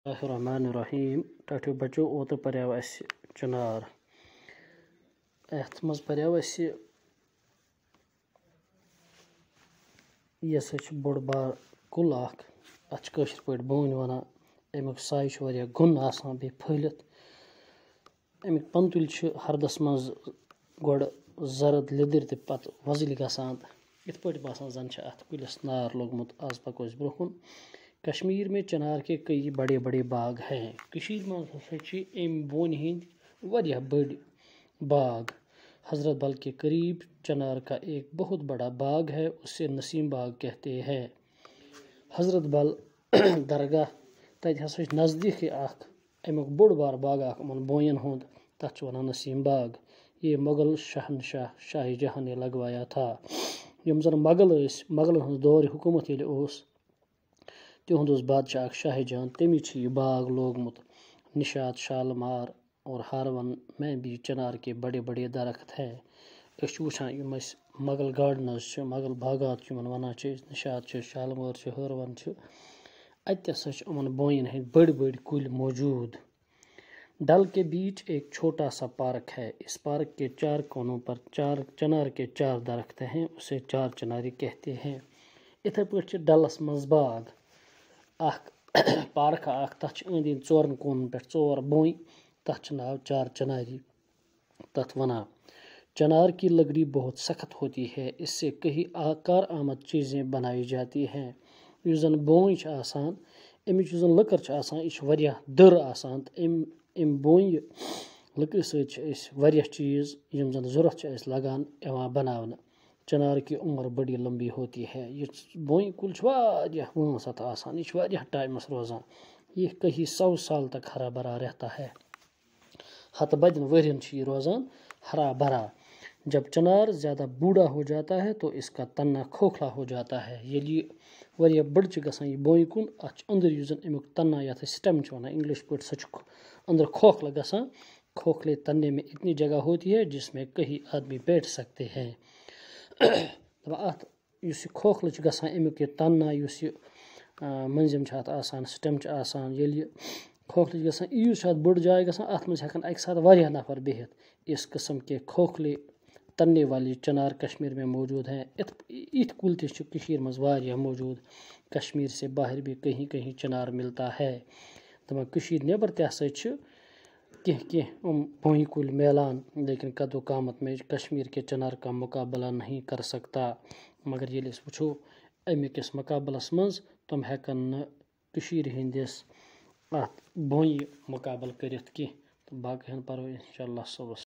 الرحمن الرحیم ٹاٹھیو بچو اوتر پریو اس چنار ات مز پریو اس یہ بوڑ بار کل اخ ات کاشر پٲٹھۍ بونۍ ونان امیُک سایہِ چھُ واریاہ گوٚن آسان بیٚیہِ پھٔہلِتھ امیُک پنتُلۍ چھِ ہردس منٛز گۄڈٕ زرد لیٚدٕرۍ تہٕ پتہٕ وۄزٕلۍ گژھان تہٕ یِتھ پٲٹھۍ باسان زن چھِ اتھ کُلِس نار لوٚگمُت آز پکو أسۍ برٛونٛہہ کُن کشمیر میں چنار کے کئی بڑے بڑے باغ ہیں کشیر منٛز ہسا چھِ امہِ بونہِ ہٕنٛدۍ واریاہ بٔڑۍ باغ حضرت بل کے قریب چنار کا ایک بہت بڑا باغ ہے اسے نسیم باغ کہتے ہیں حضرت بل درگاہ تتہِ ہسا چھِ نزدیٖکٕے اکھ امیُک بوٚڑ بار باغ اکھ یِمن بونٮ۪ن ہُنٛد تتھ چھِ ونان نسیم باغ یہ مغل شہنشاہ شاہ جہاں نے لگوایا تھا یِم زن مغل ٲسۍ مغلن ہُنٛد دورِ حکوٗمت ییٚلہِ اوس تِہُنٛد اوس بادشاہ اکھ شاہ جہاں تٔمی چھِ یہِ باغ لوگمُت نشاط شالمار اور ہارون میں بھی چنار کے بڑے بڑے درخت ہیں أسۍ چھِ وٕچھان یِم اَسہِ مغل گاڈنٕز چھِ مغل باغات چھِ یِمن ونان چھِ أسۍ نشاط چھِ شالمور چھِ ہٲروَن چھِ اَتہِ ہسا چھِ یِمن بونٮ۪ن ہٕنٛدۍ بٔڑۍ بٔڑۍ کُلۍ موجوٗد ڈل کے بیچ ایک چھوٹا سا پارک ہے اس پارک کے چار کونوں پر چنار کے 4 درخت ہیں اسے 4 چناری کہتے ہیں یِتھے پٲٹھۍ چھِ ڈلس منٛز باغ اکھ پارکا اکھ تتھ چھِ أنٛدۍ أنٛدۍ 4 کوٗنن پٮ۪ٹھ 4 بونہِ تتھ چھُ ناو 4 چناری تتھ ونان چنار کی لکڑی بہت سخت ہوتی ہے اس سے کئی کارآمد چیزیں بنائی جاتی ہیں یُس زن بونۍ چھِ آسان امِچ یُس زن لٔکٕر چھِ آسان یہِ چھِ واریاہ دٔر آسان تہٕ امہِ بونہِ لٔکرِ سۭتۍ چھِ أسۍ واریاہ چیٖز یِم زن ضوٚرتھ چھِ اَسہِ لگان یِوان بناونہٕ چنار کی عمر بڑی لمبی ہوتی ہے یہِ بونہِ کُل چھُ واریاہ وٲنٛس اتھ آسان یہِ چھُ واریاہ ٹایمس روزان یہ کہیں 100 سال تک ہرا بھرا رہتا ہے ہتہٕ بدٮ۪ن ؤرین چھُ یہِ روزان ہرا بھرا جب چنار زیادہ بوڑھا ہو جاتا ہے تو اس کا تنا کھوکھلا ہو جاتا ہے ییٚلہِ یہِ واریاہ بٔڑ چھِ گژھان یہِ بونہِ کُل اتھ چھُ أنٛدٕرۍ یُس زن امیُک تنا یتھ أسۍ سٹٮ۪م چھِ ونان انگلش پٲٹھۍ سُہ چھُ أنٛدرٕ کھوکھلہٕ گژھان کھوکھلے تنے میں اتنی جگہ ہوتی ہے جس میں کہیں آدمی بیٹھ سکتے ہیں اتھ یُس یہِ کھوکھلہٕ چھُ گژھان امیُک یہِ تنا یُس یہِ مٔنٛزِم چھِ اتھ آسان سٹٮ۪م چھِ آسان ییٚلہِ یہِ کھوکھلہٕ چھِ گژھان ییٖژ چھِ اتھ بٔڑ جاے گژھان اتھ منٛز ہٮ۪کان اکہِ ساتہٕ واریاہ نفر بِہِتھ اس قسم کے کھوکھلے تننے والی چنار کشمیر میں موجود ہیں یِتھ کُلۍ تہِ چھِ کٔشیٖرِ منٛز واریاہ موجوٗد کشمیر سے باہر بھی کہیں کہیں چنار ملتا ہے دپان کٔشیٖرِ نٮ۪بر تہِ ہسا چھِ کینٛہہ کینٛہہ بونہِ کُلۍ میلان لیکن قدو قامت میں کشمیر کے چنار کا مقابلہ نہیں کر سکتا مگر ییٚلہِ أسۍ وٕچھو امہِ کِس مقابلس منٛز تِم ہٮ۪کن نہٕ کٔشیٖرِ ہٕنٛدِس اتھ بونہِ مقابل کٔرِتھ کینٛہہ تہٕ باقٕے ہن پرو انشاء اللہ صُبحس